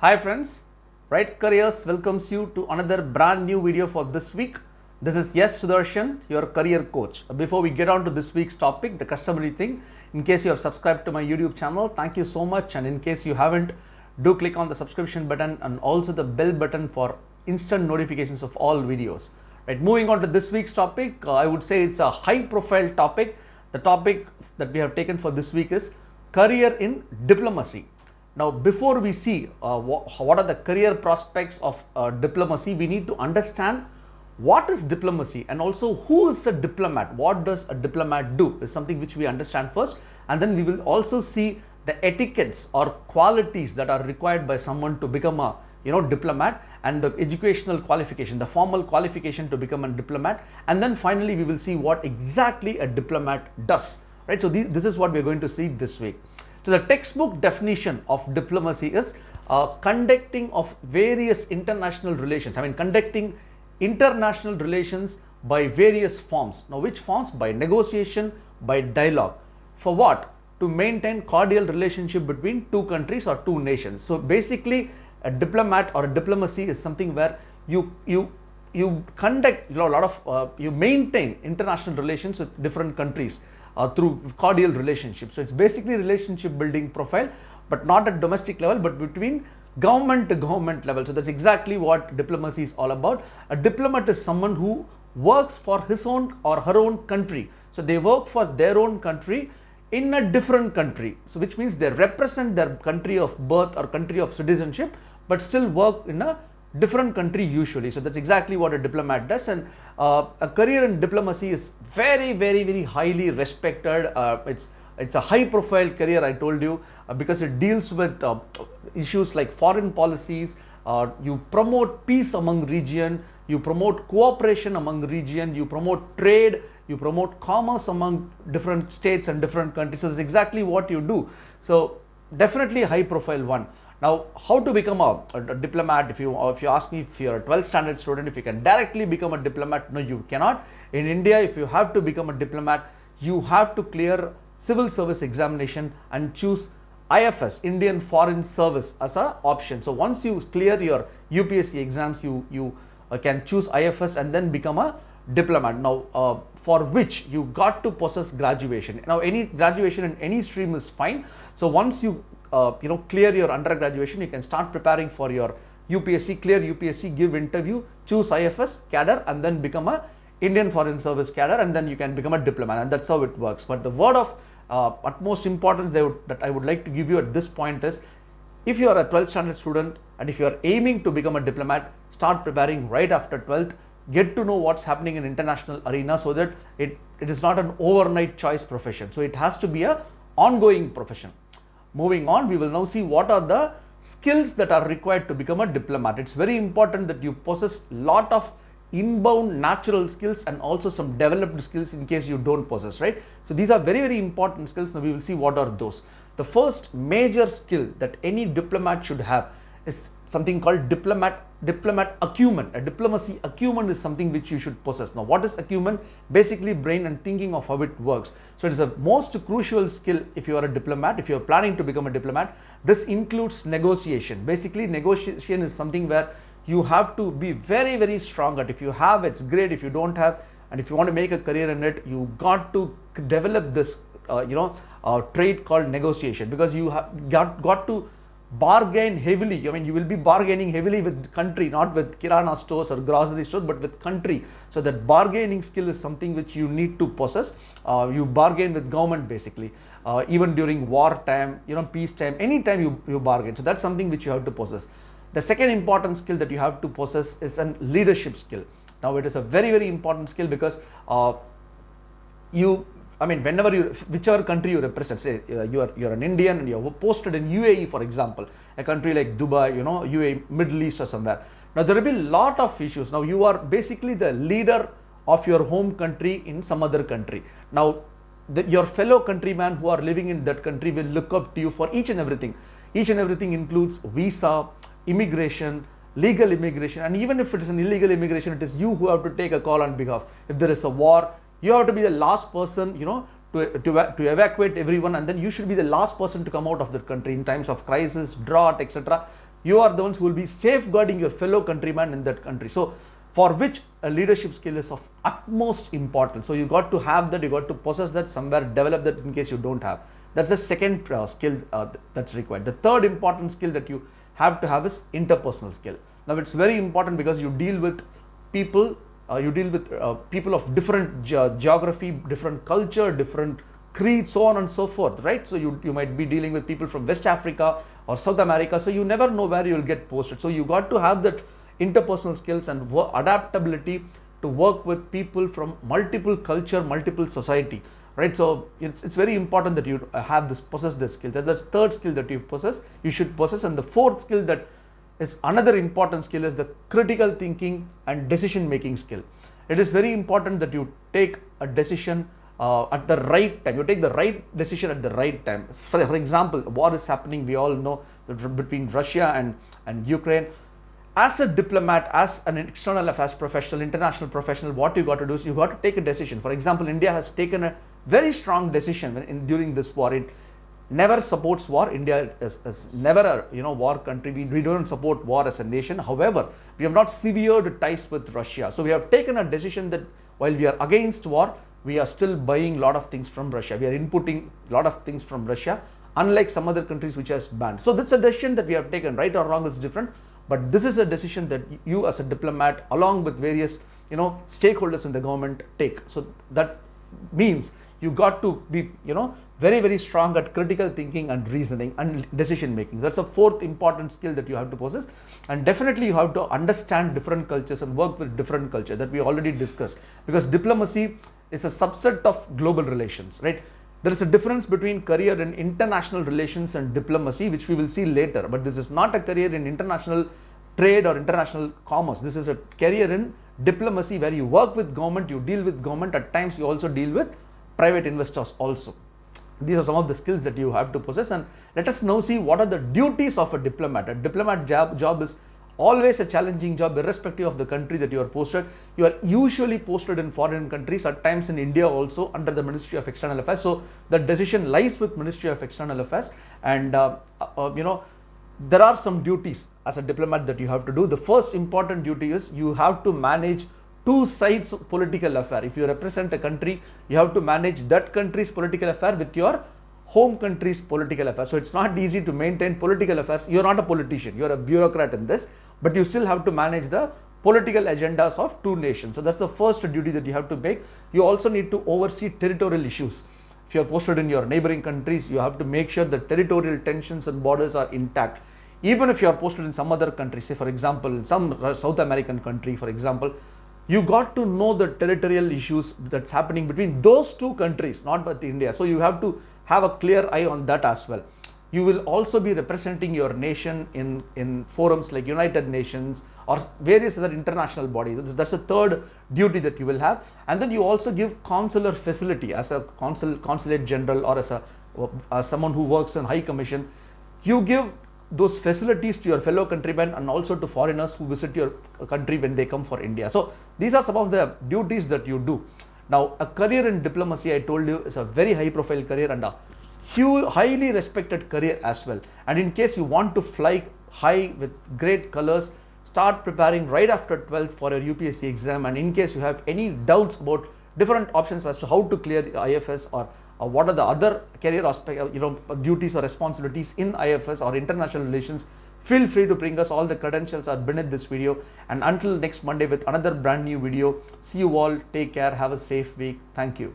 Hi friends, Right Careers welcomes you to another brand new video for this week. This is Sudarshan, your career coach. Before we get on to this week's topic, the customary thing, in case you have subscribed to my YouTube channel, thank you so much, and in case you haven't, do click on the subscription button and also the bell button for instant notifications of all videos. Right, moving on to this week's topic, I would say it's a high profile topic. The topic that we have taken for this week is career in diplomacy. Now, before we see what are the career prospects of diplomacy, we need to understand what is diplomacy and also who is a diplomat. What does a diplomat do is something which we understand first, and then we will also see the etiquettes or qualities that are required by someone to become a diplomat, and the educational qualification, the formal qualification to become a diplomat, and then finally we will see what exactly a diplomat does. Right. So this is what we are going to see this week. So the textbook definition of diplomacy is conducting of various international relations. Conducting international relations by various forms. Now, which forms? By negotiation, by dialogue. For what? To maintain cordial relationship between two countries or two nations. So basically, a diplomat or a diplomacy is something where you conduct a lot of you maintain international relations with different countries through cordial relationships. So it's basically relationship building profile, but not at domestic level, but between government to government level. So that's exactly what diplomacy is all about. A diplomat is someone who works for his own or her own country. So they work for their own country in a different country. So which means they represent their country of birth or country of citizenship, but still work in a different country usually. So that's exactly what a diplomat does, and a career in diplomacy is very highly respected. It's a high profile career, I told you, because it deals with issues like foreign policies. You promote peace among region, you promote cooperation among region, you promote trade, you promote commerce among different states and different countries. So that's exactly what you do. So definitely a high profile one. Now, how to become a diplomat? If you ask me, if you're a 12th standard student, if you can directly become a diplomat, no, you cannot. In India, if you have to become a diplomat, you have to clear civil service examination and choose IFS, Indian Foreign Service, as an option. So once you clear your UPSC exams, you can choose IFS and then become a diplomat. Now, for which you got to possess graduation. Now, any graduation in any stream is fine. So once you clear your undergraduation, you can start preparing for your UPSC, clear UPSC, give interview, choose IFS cadre, and then become a Indian Foreign Service cadre, and then you can become a diplomat, and that's how it works. But the word of utmost importance that I would like to give you at this point is, if you are a 12th standard student and if you are aiming to become a diplomat, start preparing right after 12th. Get to know what's happening in international arena, so that it is not an overnight choice profession. So it has to be a ongoing profession. Moving on, we will now see what are the skills that are required to become a diplomat. It's very important that you possess lot of inbound natural skills and also some developed skills in case you don't possess, right? So these are very important skills. Now we will see what are those. The first major skill that any diplomat should have is something called diplomat acumen. A diplomacy acumen is something which you should possess. Now, what is acumen? Basically, brain and thinking of how it works. So it is a most crucial skill if you are a diplomat, if you are planning to become a diplomat. This includes negotiation. Basically, negotiation is something where you have to be very strong at. If you have, it's great. If you don't have, and if you want to make a career in it, you got to develop this trait called negotiation, because you have got to bargain heavily. You will be bargaining heavily with country, not with kirana stores or grocery stores, but with country. So that bargaining skill is something which you need to possess. You bargain with government basically, even during war time, peace time, anytime you bargain. So that's something which you have to possess. The second important skill that you have to possess is a leadership skill. Now it is a very important skill, because whenever whichever country you represent, say you're an Indian and you're posted in UAE, for example, a country like Dubai, UAE, Middle East or somewhere. Now there will be a lot of issues. Now you are basically the leader of your home country in some other country. Now your fellow countrymen who are living in that country will look up to you for each and everything. Each and everything includes visa, immigration, legal immigration, and even if it is an illegal immigration, it is you who have to take a call on behalf. If there is a war, you have to be the last person, to evacuate everyone, and then you should be the last person to come out of the country in times of crisis, drought, etc. You are the ones who will be safeguarding your fellow countrymen in that country. So for which a leadership skill is of utmost importance. So you got to have that, you got to possess that, somewhere develop that in case you don't have. That's the second skill that's required. The third important skill that you have to have is interpersonal skill. Now it's very important because you deal with people, people of different geography, different culture, different creed, so on and so forth, right? So you might be dealing with people from West Africa or South America, so you never know where you will get posted. So you got to have that interpersonal skills and adaptability to work with people from multiple culture, multiple society, right? So it's very important that you have this, possess this skill. That's the third skill that you should possess. And the fourth skill that is another important skill is the critical thinking and decision making skill. It is very important that you take a decision at the right time. You take the right decision at the right time. For example, war is happening, we all know, between Russia and Ukraine. As a diplomat, as an external affairs professional, international professional, what you got to do is you got to take a decision. For example, India has taken a very strong decision during this war. It never supports war. India is never a war country. We don't support war as a nation. However, we have not severed ties with Russia. So we have taken a decision that while we are against war, we are still buying a lot of things from Russia. We are inputting a lot of things from Russia, unlike some other countries which has banned. So that's a decision that we have taken. Right or wrong is different, but this is a decision that you as a diplomat, along with various stakeholders in the government, take. So that means you got to be very, very strong at critical thinking and reasoning and decision making. That's a fourth important skill that you have to possess. And definitely you have to understand different cultures and work with different culture, that we already discussed, because diplomacy is a subset of global relations, right? There is a difference between career in international relations and diplomacy, which we will see later. But this is not a career in international trade or international commerce. This is a career in diplomacy, where you work with government, you deal with government. At times you also deal with private investors also. These are some of the skills that you have to possess. And let us now see what are the duties of a diplomat. A diplomat job is always a challenging job, irrespective of the country that you are posted. You are usually posted in foreign countries, at times in India also, under the Ministry of External Affairs. So the decision lies with Ministry of External Affairs. And there are some duties as a diplomat that you have to do. The first important duty is you have to manage two sides of political affair. If you represent a country, you have to manage that country's political affair with your home country's political affairs. So it's not easy to maintain political affairs. You're not a politician, you're a bureaucrat in this, but you still have to manage the political agendas of two nations. So that's the first duty that you have to make. You also need to oversee territorial issues. If you are posted in your neighboring countries, you have to make sure that territorial tensions and borders are intact. Even if you are posted in some other country, say for example, in some South American country, for example, you got to know the territorial issues that's happening between those two countries, not with India. So you have to have a clear eye on that as well. You will also be representing your nation in forums like United Nations or various other international bodies. That's the third duty that you will have. And then you also give consular facility as a consulate general or as someone who works in High Commission. You give those facilities to your fellow countrymen and also to foreigners who visit your country when they come for India. So these are some of the duties that you do. Now, a career in diplomacy, I told you, is a very high profile career and a highly respected career as well. And in case you want to fly high with great colors, start preparing right after 12th for your UPSC exam. And in case you have any doubts about different options as to how to clear IFS or what are the other career aspect, duties or responsibilities in IFS or international relations, feel free to bring us. All the credentials are beneath this video. And until next Monday with another brand new video, see you all, take care, have a safe week. Thank you.